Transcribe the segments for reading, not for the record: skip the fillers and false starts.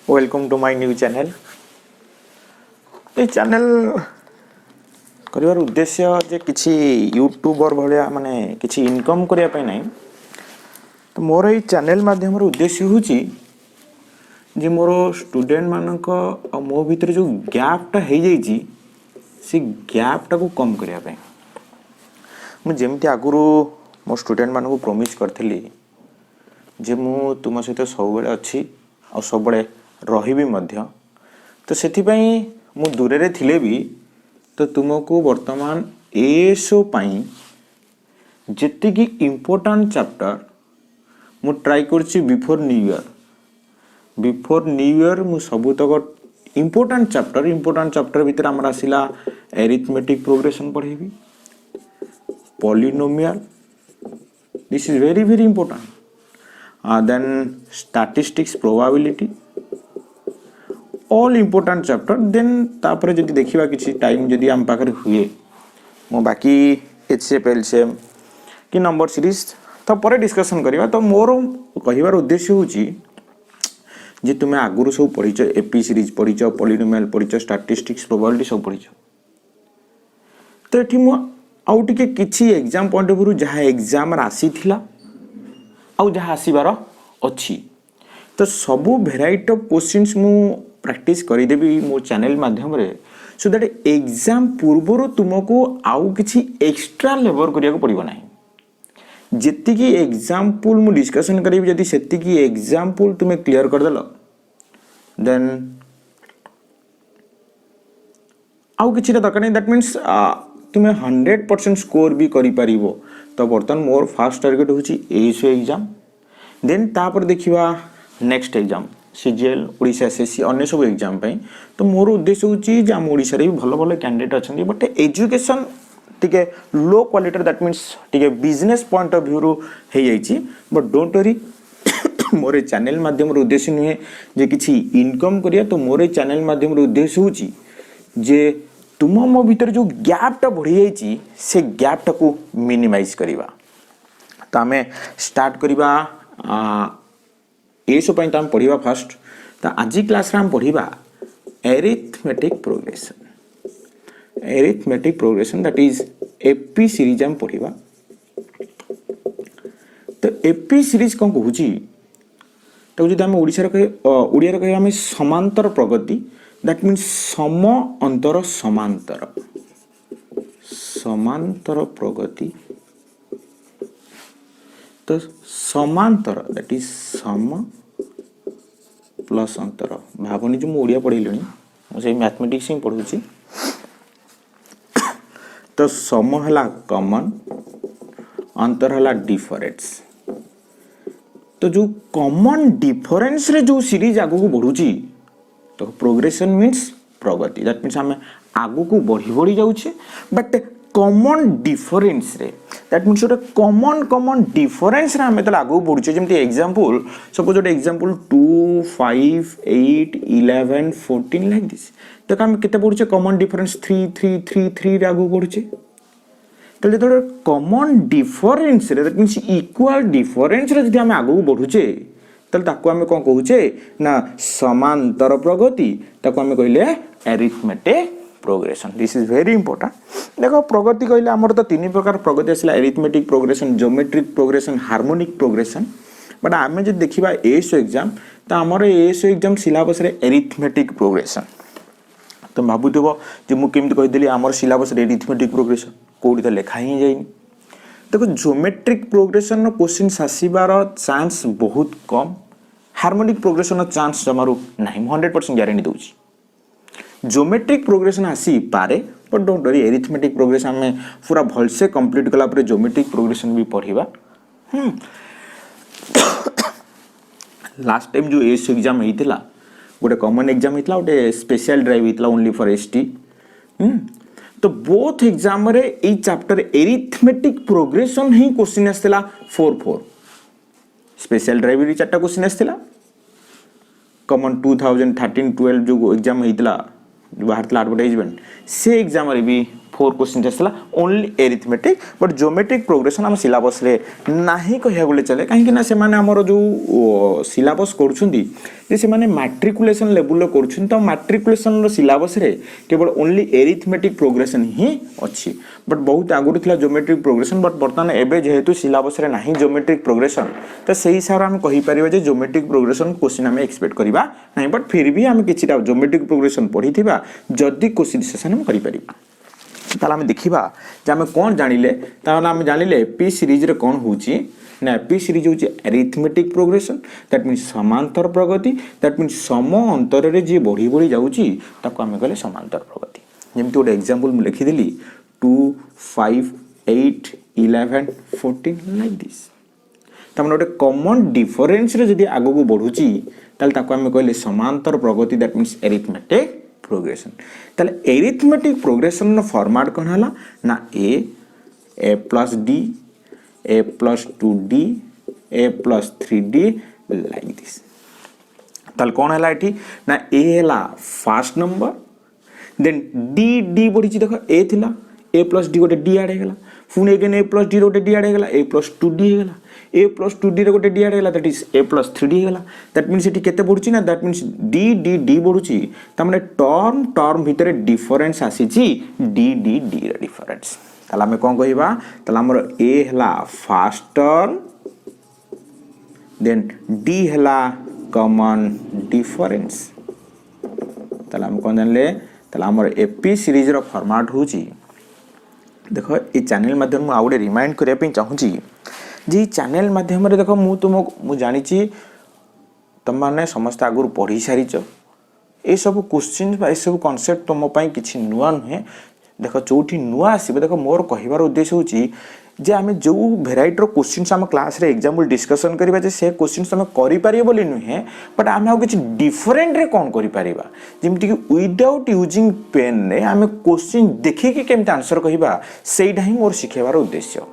Welcome to my new channel. ये channel कर उद्देश्य जे किसी यूट्यूबर भाया माने किसी इनकम करने नहीं। तो मोर ये चैनल माध्यम उद्देश्य हूँ जे मोर स्टूडेंट मानक मो भीतर जो गैपटा हो जाइए से गैपटा को कम करने मुझे आगुरी मो स्टूडेंट मान को प्रॉमिस करी जे मु तुम सहित सब अच्छी और सब रही तो से मु दूर रे थिले भी तो तुमको वर्तमान एसओ पाई जेतिकी इम्पोर्टेंट चैप्टर मु ट्राई करछि बिफोर न्यू ईयर मु सबुतक इम्पोर्टेंट चैप्टर भीतर आमर आसिला एरिथमेटिक प्रोग्रेशन पढ़ेबी polynomial this is very very important then statistics probability all important chapter then तापर जदि देखिबा किछि टाइम जदि आम पाखरे हुए मो बाकी एचसीएफ एलसीएम कि नंबर सीरीज तो पर डिस्कशन करिबा। तो मोर कहिबार उद्देश्य होची जे तुमे आगुरु सब पढिछ एपी सीरीज पढिछ पॉलिनोमियल पढिछ स्टैटिस्टिक्स प्रोबेबिलिटी सब पढिछ। तो एठी मो आउ टिके किछि एग्जाम पॉइंट ऑफ व्यू जहा एग्जाम रासी थिला आउ जहा आसीबार अछि तो सबु वेराइटी ऑफ क्वेश्चंस मु प्रैक्टिस करिदेबी मो चैनल माध्यम रे सो दैट एग्जाम पूर्व तुमको आउ किछि एक्स्ट्रा लेबर करिया को पड़िबो नाही। जेतिकी एग्जाम्पल मु डिस्कशन करिबी जदि सेतिकी एग्जाम्पल तुमे क्लियर कर देलो देन आउ किछि दरकार नै दैट मींस तुमे 100% स्कोर भी करि परिबो। तो बर्तन मोर फर्स्ट टारगेट होची एसओ एग्जाम देन तापर देखिबा next exam CGL Odisha SSC अन्य सब एग्जाम पई। तो मोर उद्देश्य होची जे हम ओडिशा रे भलो भलो कैंडिडेट अछंती बट एजुकेशन टिके लो क्वालिटी दैट मींस टिके बिजनेस पॉइंट ऑफ व्यू रो हे जाईची बट डोंट वरी मोर चैनल माध्यम रो उद्देश्य नुहे जे किछि इनकम करिया। तो मोर चैनल माध्यम रो उद्देश्य होची जे तुम मो भीतर जो गैपटा बढ़ी जाईची से गैपटा को मिनिमाइज करिवा। तो आमे स्टार्ट करिवा एसो पॉइंट हम पढ़िबा फर्स्ट। तो आज क्लास रे हम पढ़िबा arithmetic progression that is AP series हम पढ़िबा। तो एपी सीरीज कोन कहूची तो जदि हम ओडिसा रे कहे ओडिया रे कहे हम समांतर प्रगति दैट मीन्स सम अंतर समांतर प्रगति। तो समांतर दैट इज सम प्लस अंतर भावनी जो मु ओडिया पढ़िलनी मुझे मैथमेटिक्स ही पढ़ुची। तो सम हला कॉमन अंतर हला डिफरेंस। तो जो कॉमन डिफरेंस रे जो सीरीज आगु को बढ़ुची तो progression means Pragati that means हम आगु को बढ़ी बढ़ी जाउछे बट कॉमन डिफरेंस रे दैट मीन्स ओटे कॉमन डिफरेंस रे हम तला आगु बढ़ुछे। जेमति एग्जांपल सपोज ओटे एग्जांपल 2 5 8 11 14 लाइक दिस। तो हम केते बढ़ुछे कॉमन डिफरेंस 3 3 3 3 रे आगु बढ़ुछे। तो जेतो कॉमन डिफरेंस रे दैट मीन्स इक्वल डिफरेंस रे जदि हम आगु बढ़ुछे तल ताको हम कोन कहूचे ना समांतर प्रगति ताको हम कहले arithmetic progression. This is very important. देखो प्रगति कहले हमर तो तीन प्रकार प्रगति आसला arithmetic progression geometric progression harmonic progression. But आमे जे देखिबा एसओ एग्जाम तो हमर एसओ एग्जाम सिलेबस रे एरिथमेटिक प्रोग्रेशन। तो भाबुथबो जे मु केमति कहि देली हमर सिलेबस रे एरिथमेटिक प्रोग्रेशन कोडी तो लेखा ही जाइनी। देखो ज्योमेट्रिक प्रोग्रेशन नो क्वेश्चन आसीबार चांस बहुत कम हार्मोनिक प्रोग्रेशन नो चांस जमारू नाही 100% गारंटी दोची। ज्योमेट्रिक प्रोग्रेशन आसी पारे but don't worry arithmetic progression में पूरा भल से कंप्लीट कला पर ज्योमेट्रिक प्रोग्रेशन भी पढ़िबा। लास्ट टाइम जो एस एग्जाम हेतिला गोटे कॉमन एग्जाम हेतिला गोटे स्पेशल ड्राइव हेतिला ओनली फॉर एसटी। तो बोथ एग्जाम रे ए चैप्टर एरिथमेटिक प्रोग्रेशन ही क्वेश्चन आस्थिला 4 स्पेशल ड्राइव रे चारटा क्वेश्चन आस्थिला कॉमन 2013 12 जो एग्जाम हेतिला जो बाहर एडवर्टाइजमेंट से एग्जाम रे भी फोर क्वेश्चन आसला only arithmetic but geometric progression आम सिलेबस रे नाही कहिया बोले चले कहीं ना से आमर जो सिलेबस करुछंती जे से माने मैट्रिकुलेशन लेवल करुछन तो मैट्रिकुलेशन रो सिलेबस रे केवल ओनली एरिथमेटिक प्रोग्रेशन ही अच्छी बट बहुत आगुरी थिला ज्योमेट्रिक प्रोग्रेशन बट वर्तमान एबे जेहेतु सिलेबस रे नाही ज्योमेट्रिक प्रोग्रेशन तो सही हिसाब हम कहि परिबा जे ज्योमेट्रिक प्रोग्रेशन क्वेश्चन हम एक्सपेक्ट करबा नहीं बट फिर भी हम किछिटा ज्योमेट्रिक प्रोग्रेशन पढ़ी थिबा जदी क्वेश्चन सेशन हम करि परिबा ताला हम देखिबा जे हम कोन जानिले ताला हम जानिले पी सीरीज रे कोन होची ना पी सीरीज होची अरिथमेटिक प्रोग्रेशन दैट मींस समांतर प्रगति दैट मींस सम अंतर रे जे बढ़ी बढ़ी जाउची ताको हम कहले समांतर प्रगति जेमति गोटे एग्जांपल मु लिखि देली 2 5 8 11 14 लाइक दिस तमन गोटे कॉमन डिफरेंस रे जदी आगो को बढ़ुची ताल ताको हम कहले समांतर प्रगति दैट मींस अरिथमेटिक प्रोग्रेशन ताले एरिथमेटिक प्रोग्रेशन नो फॉर्मेट कोन हला ना a plus d a plus 2d a plus 3d like this ताले कोन हला एठी ना a हला फर्स्ट नंबर देन d बढ़ी छी देखो a थिला a plus d गोटे d ऐड हे गेला पुनी अगेन a plus d गोटे d ऐड हे गेला a plus 2d हे गेला a plus 2d रे गोटे d ऐड हे गेला that is a plus 3d हे गेला दैट मींस एठी केते बढ़ुची ना दैट मींस d बढ़ुची त माने टर्म भितरे डिफरेंस आसी छी d रे डिफरेंस ताला हम कोन कहिबा ताला हमर a हला फर्स्ट टर्म देन d हला कॉमन डिफरेंस ताला हम कोन जानले ताला हमर एपी सीरीज रो फॉर्मेट होची देखो ये चैनल माध्यम मु आउडे रिमाइंड करिया पे चाहूची जे चैनल माध्यम रे देखो मु जानि छी तुम माने समस्त आगुर पढ़ी सारिच ए सब क्वेश्चन बा ए सब कांसेप्ट तुम पई किछि नुआ नहे देखो चौठी नुआ आसीबे देखो मोर कहिबार उद्देश्य होची जे आमे जो वेराइटी रो क्वेश्चंस हम क्लास रे एग्जांपल डिस्कशन करबा जे से क्वेश्चंस हम करि पारियो बोली नुहे बट आमे किछि डिफरेंट रे कोन करि पारिबा जेमति कि विदाउट यूजिंग पेन रे आमे क्वेश्चन देखि कि केमते आंसर कहिबा सेइडा ही मोर सिखेबार उद्देश्य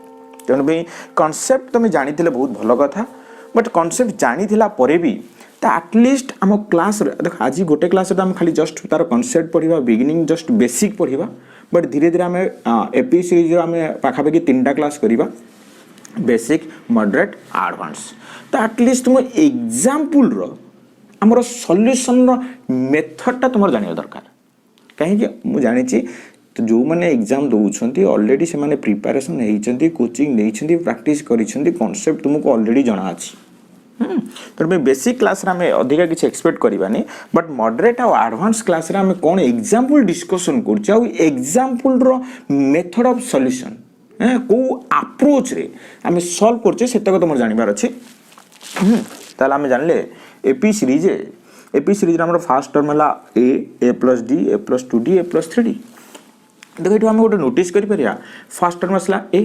तेनु बे कांसेप्ट तुम जानिथिले बहुत भलो कथा बट कांसेप्ट जानिथिला परे भी ता एटलीस्ट हम क्लास रे देख आज गोटे क्लास रे हम खाली जस्ट तार कांसेप्ट पढिबा बिगिनिंग जस्ट बेसिक पढिबा बट धीरे धीरे आम एपी सीरीज आम पाखापाखि 3टा क्लास करिबा बेसिक मॉडरेट एडवांस तो एटलीस्ट तुम एग्जांपल रो हमर सॉल्यूशन रो मेथड ता तुम जानियो दरकार कहीं कि मु जानि छी तो जो माने एग्जाम दउछंती ऑलरेडी से माने प्रिपरेशन हेइछंती कोचिंग नेइछंती प्रैक्टिस करिछंती कांसेप्ट तुमको ऑलरेडी जाना अछि तो मैं बेसिक क्लास रे हमें अधिका किसी एक्सपेक्ट करबानी बट मॉडरेट और एडवांस क्लास रे हमें कौन एग्जांपल डिस्कशन करछ आ एग्जांपल रो मेथड ऑफ सॉल्यूशन को अप्रोच रे हमें सॉल्व करछ सेतक तुम जानिबार अछि ताला हमें जानले एपी सीरीज रे हमर फर्स्ट टर्म हला a plus d a plus 2d a plus 3d देखो एठो हम गोटे नोटिस करि परिया फर्स्ट टर्म असला a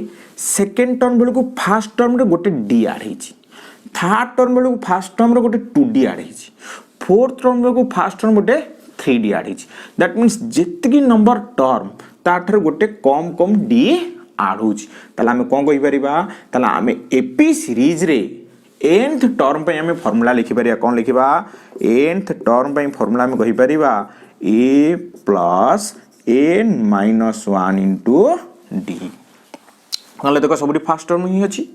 सेकंड टर्म बेल को फर्स्ट टर्म रे गोटे d ऐड हेछि थर्ड टर्म बेलू फर्स्ट टर्म रे गोटे 2d ऐड हेछि फोर्थ टर्म बेलू फर्स्ट टर्म गोटे 3d ऐड हेछि दैट मींस जेतकी नंबर टर्म ताठर गोटे कम d ऐड होछि ताला हम कोन कहि परिबा ताला हम एपी सीरीज रे nth टर्म पे हमें फार्मूला लिखि परिया कोन लिखिबा nth टर्म पे फार्मूला हम कहि परिबा a plus n minus 1 into d नले देखो सबडी फर्स्ट टर्म ही अछि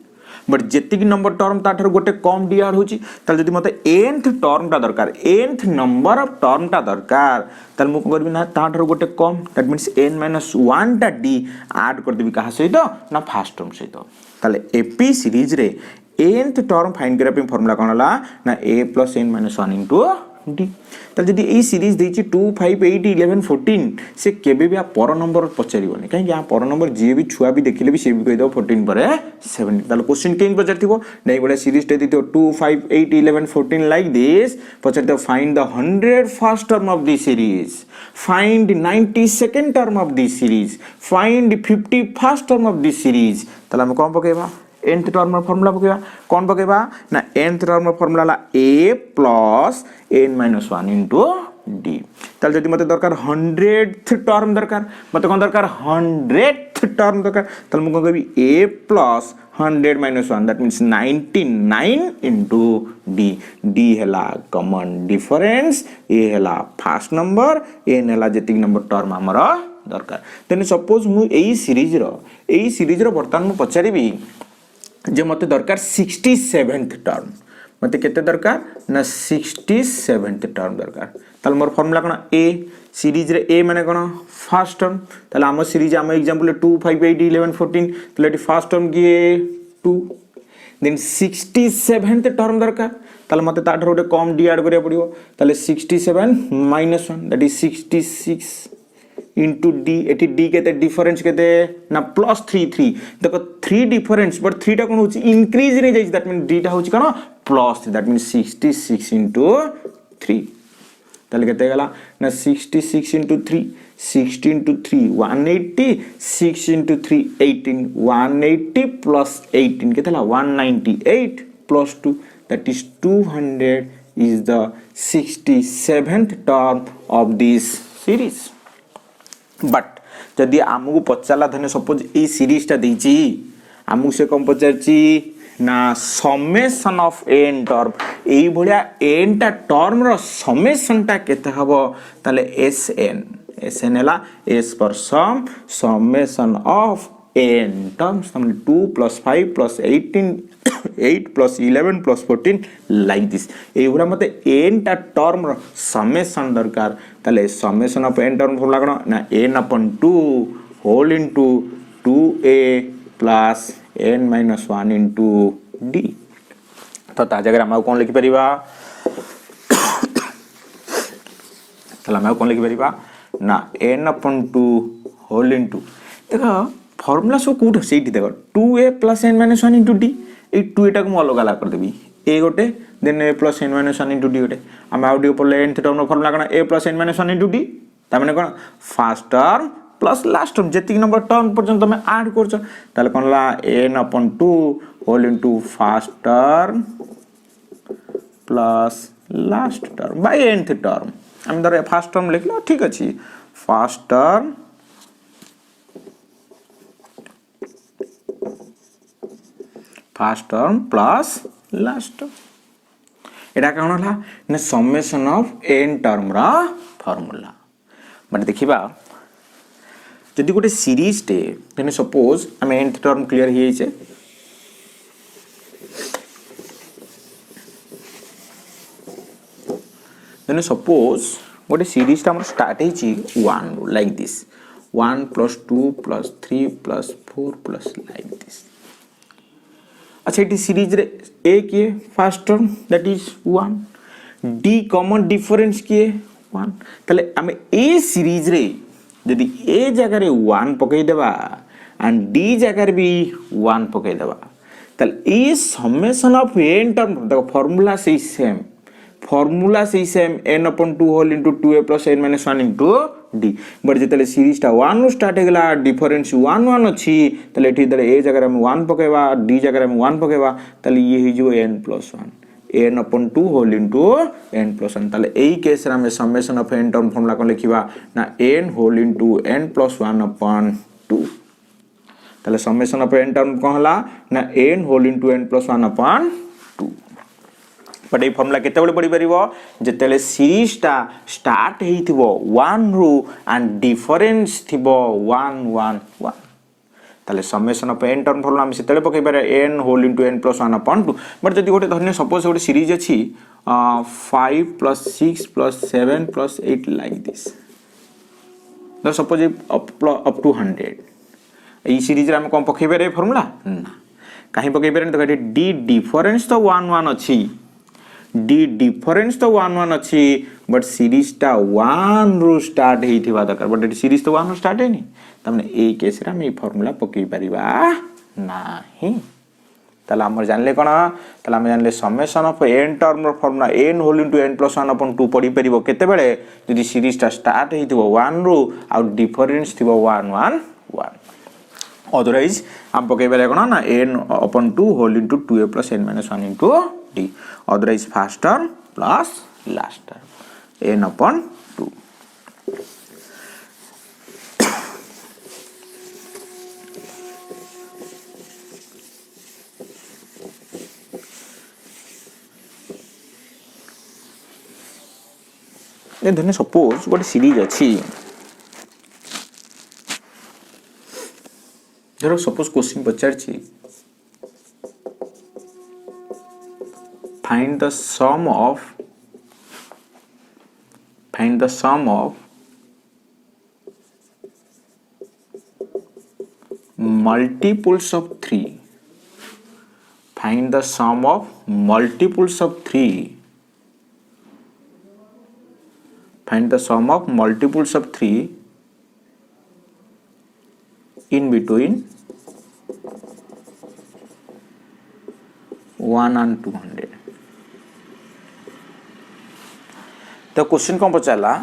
बट जेतिक नंबर टर्म ताठर गोटे कम डी ऐड होची ताल जदी मते nth टर्म ता दरकार nth नंबर ऑफ टर्म ता दरकार ताल मु करबी ना ताठर गोटे कम दैट मींस n - 1 ता d ऐड कर देबी कहा सहित ना फर्स्ट टर्म सहित ताले एपी सीरीज रे nth टर्म फाइंड करा पे फार्मूला कोनला ना a + n - 1 into d ताल जदी ए सीरीज देछि 2 5 8 11 14 से केबे भी आ पर नंबर पचारिबोनी काहे कि आ पर नंबर जे भी छुआ भी देखिले भी से भी कहि दो 14 पर 17 ताल क्वेश्चन केन पचारथिबो नै बडा सीरीज टे दितो 2 5 8 11 14 लाइक दिस पचारथिबो find the 100 first term of this series find 90 second term of this series find 50 first term of this series ताल हम कोन पकेबा nth टर्म फार्मूला पकेबा कोन पकेबा ना nth टर्म फार्मूला ला a plus n - 1 into d ताल जदी मते दरकार 100th टर्म दरकार मते कोन दरकार 100th टर्म दरकार ताल मु कहबी a plus 100 - 1 that means 99 into d d हला कॉमन डिफरेंस a हला फर्स्ट नंबर n हला जेतिक नंबर टर्म हमर दरकार देन सपोज मु एई सीरीज रो वर्तमान मु पचारिबी जे मते दरकार 67th टर्म मते केते दरकार ना 67th टर्म दरकार ताल मोर फार्मूला कोन ए सीरीज रे ए माने कोन फर्स्ट टर्म ताल हम सीरीज हम एग्जांपल 2 5 8 11 14 ताल एटी फर्स्ट टर्म की 2 देन 67th टर्म दरकार ताल मते ताठर गोटे कम डी ऐड करिया पड़िबो ताल 67 minus 1 that is 66 into D eighty D के डिफरेंस के ना प्लस 3 देखो 3 डिफरेंस बट 3 टा कोन होची इंक्रीज रे जाई दैट मीन डी टा होची cone plus 3 that mean 66 into 3 ताले केते गला ना 66 इंटू 3 60 इंटू 3 180 6 इंटू 3 18 180 प्लस 18 केते ला 198 plus 2 that is 200 is the 67th term of this series but जदि आमको पचारा धने सपोज ए सीरीज टा देछि आमको से कम पचारछि ना समेशन ऑफ n टर्म एई भलिया n टा टर्म रो समेशन टा केते हबो ताले sn हला s पर समेशन ऑफ n टर्म्स तमने 2 + 5 + 18 8 + 11 + 14 लाइक दिस ए भलिया मते n टा टर्म रो समेशन दरकार ताले summation of n term formula कोन ना n/2 whole into 2a plus n - 1 into d तो ता जगह हम कोन लिखि परिबा तला हम कोन लिखि परिबा ना n/2 होल इनटू देखो फार्मूला सो कोठ सेठी देखो 2a + n - 1 इनटू d ए 2 एटा को म अलग अलग कर देबी a गोटे then a + n - 1 into d गोटे हम आउ डी पले nth टर्म रो फार्मूला कोन a + n - 1 इनटू d ता माने कोन first term plus last term जेति नंबर टर्म पर्यंत તમે ऐड करछ ताले कोन ला n/2 whole into first term plus last term by nth term हम दर फर्स्ट टर्म लिखलो ठीक अछि first term plus last term एटा कोन हला ने समेशन ऑफ n टर्म रा फार्मूला बट देखिबा जदि गोटे सीरीज टे देन सपोज हम nth टर्म क्लियर ही छे देन सपोज गोटे सीरीज टा हमर स्टार्ट ही छी 1 लाइक दिस 1 + 2 + 3 + 4 + लाइक दिस अच्छा ये सीरीज रे a किए first term that is 1 d common difference किए 1 तले हम a सीरीज रे यदि a जगह रे 1 पकई देबा एंड d जगह रे भी 1 पकई देबा तले ए समेशन ऑफ n टर्म देखो फार्मूला से same n/2 whole into 2a + n - 1 into d but जेतले सीरीज टा 1 नु स्टार्ट हेगला डिफरेंस 1 1 अछि तले एठी दरे a जगह हम 1 पकेबा d जगह हम 1 पकेबा तले ये हि जो n + 1 n/2 whole into n + 1 तले एई केस रे हम summation of n term formula को लिखिबा ना n होल इनटू n + 1/2 तले समेशन ऑफ n टर्म को हला ना n whole into n + 1/2 but ए फार्मूला केते बळे पड़ी परिबो जेतेले सीरीज टा स्टार्ट हेइथिबो 1 रु एंड डिफरेंस थिबो 1 1 1 ताले summation of n term formula हम सेतेले पकई पारे n whole into n + 1/2 but जदि गोटे धन्य सपोज गोटे सीरीज अछि 5 + 6 + 7 + 8 like this the suppose up to 100 ए सीरीज रे हम कोन पकई पारे फार्मूला ना काहे पकई पारे तो d डिफरेंस तो 1 1 अछि d डिफरेंस तो 1 1 अछि बट सीरीज टा 1 रु स्टार्ट हेइथिबा दरकार बट सीरीज तो 1 रु स्टार्ट हेनी तमने ए केस रे हम ए फार्मूला पकई परिबा नाही तला हमर जानले कोन तला हम जानले समेशन ऑफ n टर्म रो formula n whole into n + 1/2 पड़ी परिबो केते बेले यदि सीरीज टा स्टार्ट हेइथिबो 1 रु आ डिफरेंस थिबो 1 1 1 अदरवाइज हम पकई पारे कोन ना n/2 whole into 2a + n - 1 into d otherwise first term plus last term n/2 ए धने सपोज गोटे सीरीज अछि धर सपोज क्वेश्चन पचार find the sum of multiples of 3. Find the sum of multiples of 3. Find the sum of multiples of 3 in between 1 and 200. तो question कौन पचारा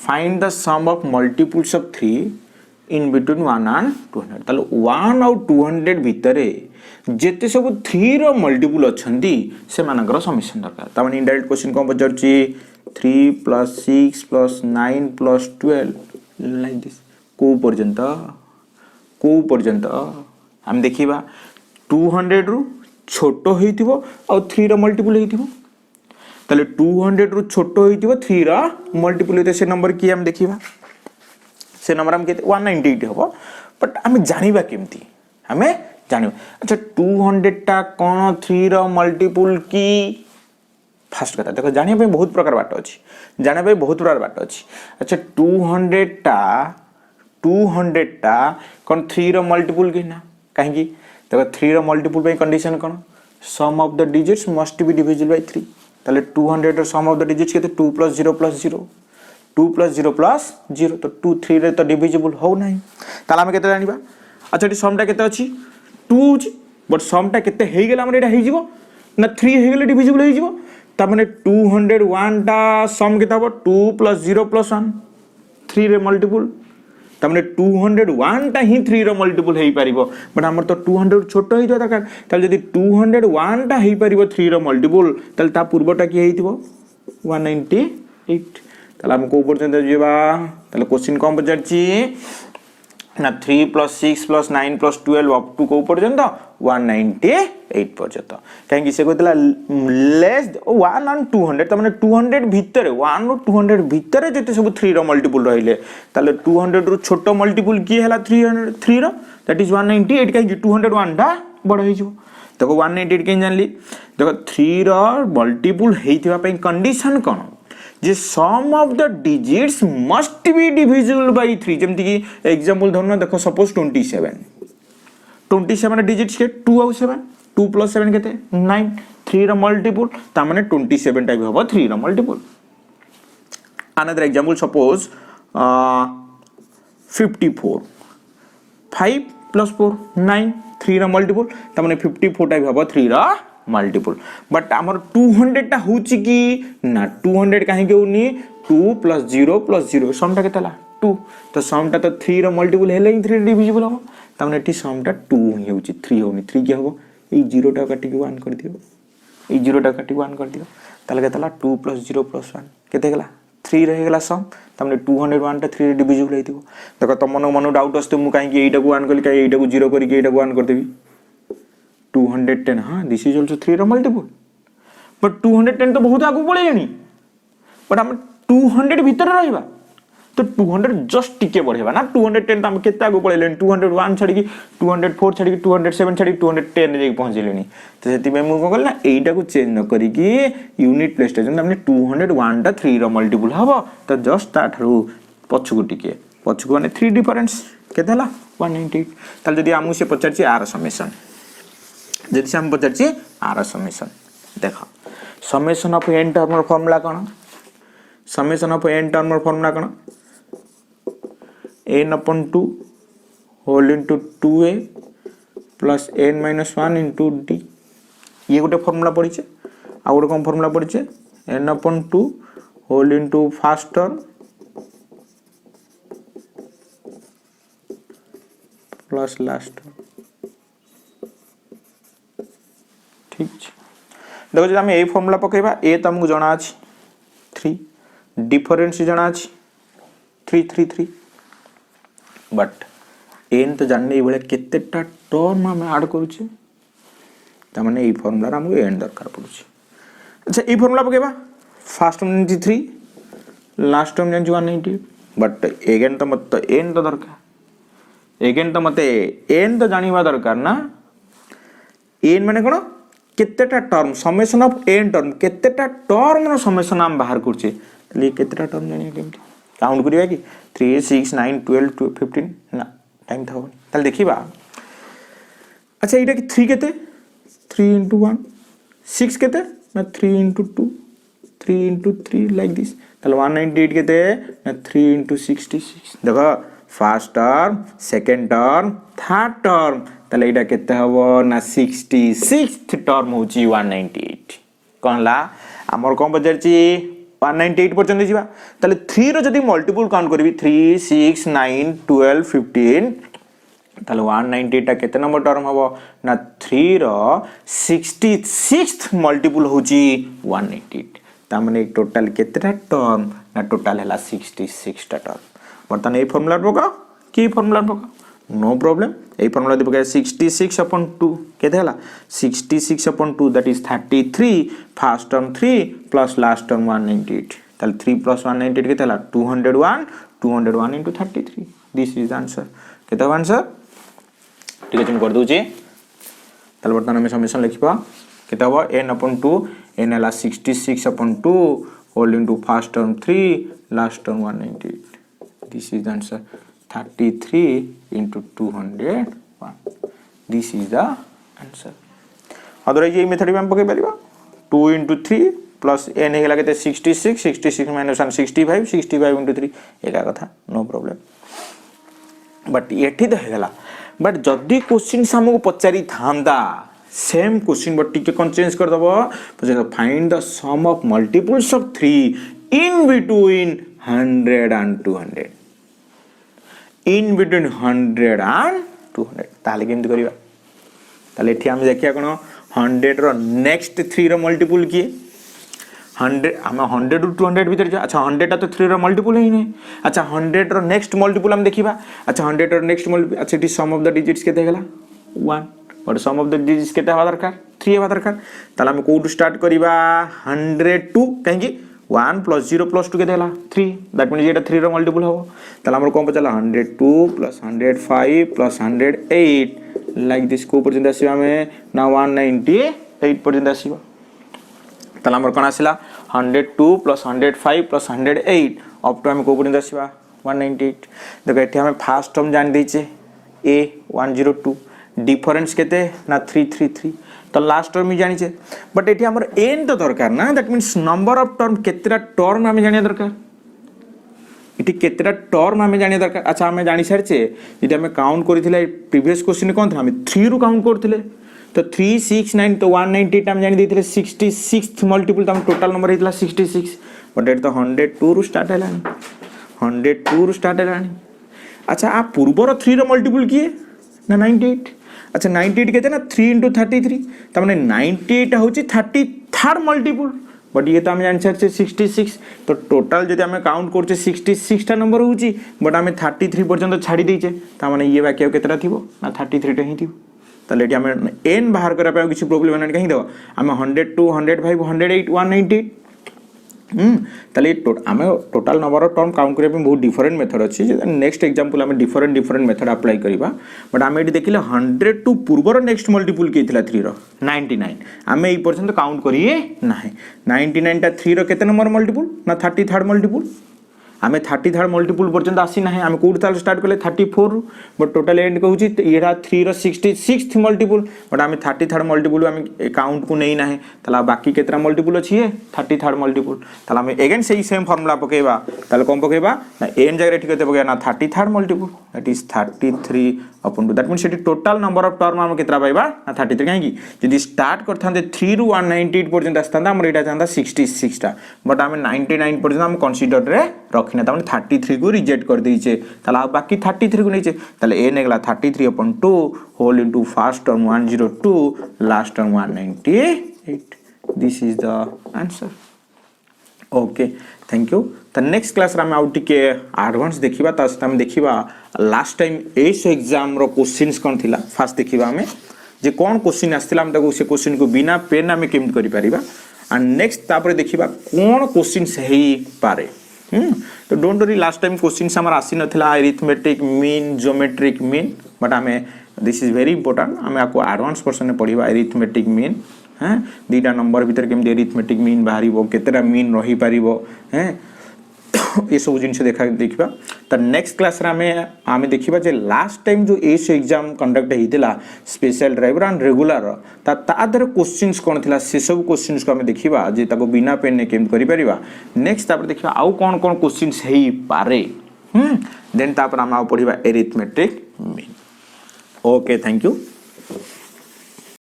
find the sum of multiples of 3 in between 1 and 200. ताले 1 और 200 भितर जेते सब 3 रो multiple अछंती से मानकर समीशन दरकार. ता माने इनडायरेक्ट क्वेश्चन कौन पचारची 3 + 6 + 9 + 12 लाइक दिस को पर्यंत हम देखिबा 200 रु छोटो हेतिबो और 3 रो मल्टीपल हेतिबो. ताले 200 रु छोटो हेतिबो 3 रो मल्टीपल हेते से नंबर की हम देखिबा से नंबर हम केते 198 हबो. बट हमें जानिबा केमती हमें जानिबा. अच्छा 200 टा कोन 3 रो मल्टीपल की फास्ट कथा देखो जानिबा पे बहुत प्रकार बाट अछि. अच्छा 200 टा कोन 3 रो मल्टीपल की ना काहे की देखो 3 रो मल्टीपल पे कंडीशन कोन sum of the digits must be divisible by 3. ताले 200 रो सम ऑफ द डिजिट्स केते 2 + 0 + 0 2 + 0 + 0 तो 2 3 रे तो डिविजिबल हो नाही. ताला हम केते जानिबा. अच्छा टी सम टा केते अछि 2 बट सम टा केते हेइ गेला हमर एटा हेइ जिवो ना 3 हेइ गेले डिविजिबल हेइ जिवो. ता माने 201 टा सम केते हबो 2 + 0 + 1 3 रे मल्टीपल. ता माने 201 टा ही 3 रे मल्टीपल हेइ परिबो. बट हमर तो 200 छोटो हेइ दरकार. ताले जदी 201 टा हेइ परिबो 3 रे मल्टीपल ताले ता पूर्वटा की हेइतिबो 198. ताले हम को पर्यंत जेबा ताले क्वेश्चन कौन पचारची ना 3 + 6 + 9 + 12 अप टू को पर्यंत 198 पर्यंत. काहे से कहतला लेस 1 and 200 त माने 200 भितर 1 और 200 भितर जते सब 3 रो मल्टीपल रहिले ताले 200 रो छोटो मल्टीपल की हला 3 रो दैट इज 198. काहे 201 टा बड़ होई जो देखो 198 के जानली. देखो 3 रो मल्टीपल हेइथिबा पे कंडीशन कोन जे sum of the digits must be divisible by 3. जेमति की एग्जांपल धरना देखो सपोज 27 डिजिट्स के 2 और 7 2 + 7 केते 9 3 रो मल्टीपल ता माने 27 टा भी होबो 3 रो मल्टीपल. अनदर एग्जांपल सपोज 54 5 + 4 9 3 रो मल्टीपल ता माने 54 टा भी होबो 3 रो मल्टीपल. बट हमर 200 टा होची की ना 200 काहे के उनी 2 + 0 + 0 सम टा केतला 2 तो सम टा तो 3 रो मल्टीपल हेले 3 डिविजिबल हो. त माने एटी सम टा 2 ही होची 3 होनी 3 के हो ए 0 टा काटी के 1 कर दियो ए 0 टा काटी 1 कर दियो ताले केतला 2 + 0 + 1 केते गेला 3 रहे गेला सम. त माने 201 टा 3 डिविजिबल हेतिबो. देखो त मन डाउट असते मु काहे की एटा को 1 कली काहे एटा को 0 करी के एटा को 1 कर देबी 210. हाँ दिस इज ऑल्सो 3 रो मल्टीपल. बट 210 तो बहुत आगु पळे लेनी. बट हम 200 भीतर रहइबा तो 200 जस्ट टिके बढ़ेबा ना 210 तो हम केते आगु पळे लेनी 201 छाडी की 204 छाडी की 207 छाडी 210 रे पहुंच लेनी. तो सेति में मु को कहला एटा को चेंज न करी की यूनिट प्लेस स्टेशन हमने 201 टा 3 रो मल्टीपल हबो तो जस्ट ता थारु पछकु टिके पछकु माने 3 डिफरेंस केते हला 198. ताल जदी हमु से पचारची आर समेशन जदि से हम पचारची आर समेशन देखो summation of n term formula कोन summation of n term formula कोन n/2 whole into 2a plus n - 1 into d ये गोटे फार्मूला पड़ी छे. आ गोटे कोन फार्मूला पड़ी छे n/2 whole into first term plus last term. ठीक है देखो जब ए फॉर्मूला पकेबा ए तो हमको जना अछि 3 डिफरेंस जना अछि 3 3 3 बट एन तो जानने बेले केतेटा टर्म हम ऐड करू छे त माने ए फॉर्मूला हमको एन दरकार पड़ू छे. अच्छा ए फॉर्मूला पकेबा first term 93 last term 190 but again तो मत एन तो दरकार एगेन तो मते एन तो जानिबा दरकार ना एन माने कोन केतेटा term summation of n term केतेटा टर्म रो समेशन हम बाहर करछे तले केतेटा टर्म जानि केमति काउंट करिया कि 3 6 9 12 15 ना टाइम था तले देखिबा अच्छा एटा कि 3 केते 3 into 1 6 केते ना 3 into 2 3 into 3 like this तले 198 केते ना 3 into 66 देखो first term second term third term तले एटा केते हबो ना 66th टर्म होची 198 कोनला हमर कोन बजर छी 198 पर्यंत जीवा तले 3 रो जदी मल्टीपल काउंट करबी 3 6 9 12 15 तले 198 टा केते नंबर टर्म हबो ना 3 रो 66th मल्टीपल होची 198 ता माने टोटल केतेटा टर्म ना टोटल हला 66 टा टर्म बर्तन ए फार्मूला पका की फार्मूला पका नो प्रॉब्लम ए फार्मूला दे पका 66 upon 2 केते हला 66 upon 2 that is 33 first term 3 plus last term 198 तले 3 plus 198 केते हला 201 into 33 दिस इज आंसर केते आंसर ठीक है हम कर दउची तले बर्तन हम समेशन लिखबा केते हबो n upon 2 n हला 66 upon 2 whole into first term 3 last term 198 this is the answer 33 into 201 this is the answer otherwise ये मेथड में हम पके परिबा 2 into 3 plus n हेला केते 66 66 minus 1 65 65 into 3 एका कथा नो प्रॉब्लम बट एठी तो हेला बट जदी क्वेश्चन हमको पचारी थांदा सेम क्वेश्चन बट टिके कोन चेंज कर दबो पचे find the sum of multiples of 3 in between 100 and 200 in between 100 and 200 ताले केमति करिवा ताले एठी हम देखिया कोन 100 रो नेक्स्ट 3 रो मल्टीपल किए 100 हम 100 टू 200 भीतर जा अच्छा 100 ता तो 3 रो मल्टीपल ही नहीं अच्छा 100 रो नेक्स्ट मल्टीपल हम देखिबा अच्छा 100 रो नेक्स्ट मल्टीपल अच्छा it is sum of the digits केते गेला 1 और सम ऑफ द डिजिट्स केते हवा दरकार 3 हवा दरकार ताले हम कोड स्टार्ट करिबा 102 कहेंगे 1 plus 0 plus 2 के देला 3 दैट मींस एटा 3 रो मल्टीपल हबो तला हमर कोन पचला 102 plus 105 plus 108 लाइक दिस को पर्यंत आसीबा हमें ना 198 पर्यंत आसीबा तला हमर कोन आसीला 102 plus 105 plus 108 अप टू हम को पर्यंत आसीबा 198 देखो एठी हमें फर्स्ट टर्म जान दैचे a 102 डिफरेंस केते ना 333 तो लास्ट टर्म ही जानी छे बट एठी हमर n तो दरकार ना that means number of term केतेटा टर्म हमें जानिया दरकार एठी केतेटा टर्म हमें जानिया दरकार अच्छा हमें जानि सारछे जेटा हमें काउंट करिथिले प्रीवियस क्वेश्चन कोन था हमें 3 रु काउंट करथिले तो 3 6 9 तो 198 हम जानि देथिले 66th मल्टीपल तो हम टोटल नंबर हेतला 66 बट एट तो 102 रु स्टार्ट हैलानी 102 रु स्टार्ट हैलानी अच्छा आ पूर्वर 3 रो मल्टीपल किए ना 98 अच्छा 98 कहते ना 3 into 33 तमने 98 होची 33rd मल्टीपल बट ये तो हम आंसर से 66 तो टोटल जदि हमें काउंट करछे 66 टा नंबर होची बट हमें 33 पर्यंत छाडी देछे त माने ये वाक्य केतरा थिबो ना 33 टा ही थिबो तले एटी हमें n बाहर करा पे किछि प्रॉब्लम नै कहि दबा हमें 102 105 108 198 तले आमे total number of term count करे बहुत डिफरेंट मेथड अछि नेक्स्ट एग्जांपल हमें डिफरेंट मेथड अप्लाई करिबा बट आमे एटी देखिले 100 टू पूर्वर नेक्स्ट मल्टीपल केथिला 3 रो 99 आमे ई पर्यंत काउंट करिए नाही 99 टा 3 रो केते नंबर मल्टीपल ना 33rd मल्टीपल आमे 33rd मल्टीपल पर्यंत आसी नाही आमे कोड ताल स्टार्ट करले 34 बट टोटल एंड कहूची एरा 3 रो 66th मल्टीपल बट आमे 33rd मल्टीपल आमे काउंट को नहीं नाही तला बाकी केतरा मल्टीपल अछि 33rd मल्टीपल तला आमे अगेन सेही सेम फार्मूला पकेबा तले कोन पकेबा ना एन जगह ठीक होते पकेबा ना 33rd multiple that is 33 upon 2 that means it total number of term आमे केतरा पाइबा ना 33 काहे की यदि स्टार्ट करथांते 3 रु 198 पर्यंत आस्तांदा हमर एटा चांदा 66 टा बट आमे 99 पर्यंत हम कंसीडर रे रखिना ताने 33 को रिजेक्ट कर देइछे ताला बाकी 33 को नइछे ताले ए नेगला 33 upon 2 whole into first term 102 last term 198 this is the answer okay thank you त नेक्स्ट क्लास रा हम आउट के एडवांस देखिबा ता हम देखिबा लास्ट टाइम एस एग्जाम रो क्वेश्चंस कोन थिला फास्ट देखिबा हमें जे कोन क्वेश्चन आस्थिला हम ताको से क्वेश्चन को बिना पेन हमें केम करि परिबा एंड नेक्स्ट तापर देखिबा कोन क्वेश्चन सही पारे तो don't worry last time question हमर आसी नथिला arithmetic mean geometric mean but हमें दिस इज वेरी इंपोर्टेंट हमें आपको एडवांस पर्सन में पढ़िबा अरिथमेटिक मीन हैं दीटा नंबर भीतर केमती अरिथमेटिक मीन बाहरिबो केतेटा मीन रही पारिबो हैं ये सब जिन देखा तो नेक्स्ट क्लास आम देखा जे लास्ट टाइम जो एस एग्जाम कंडक्ट होता special driver and regular Tadar questions कौन थी से सब क्वेश्चंस को आम देखा जे ताको बिना पेन ने केम करि परिबा नेक्स्ट तापर देखा आउ कौन कौन क्वेश्चंस हेई पारे देन तापर आम पढ़िबा arithmetic mean okay thank you.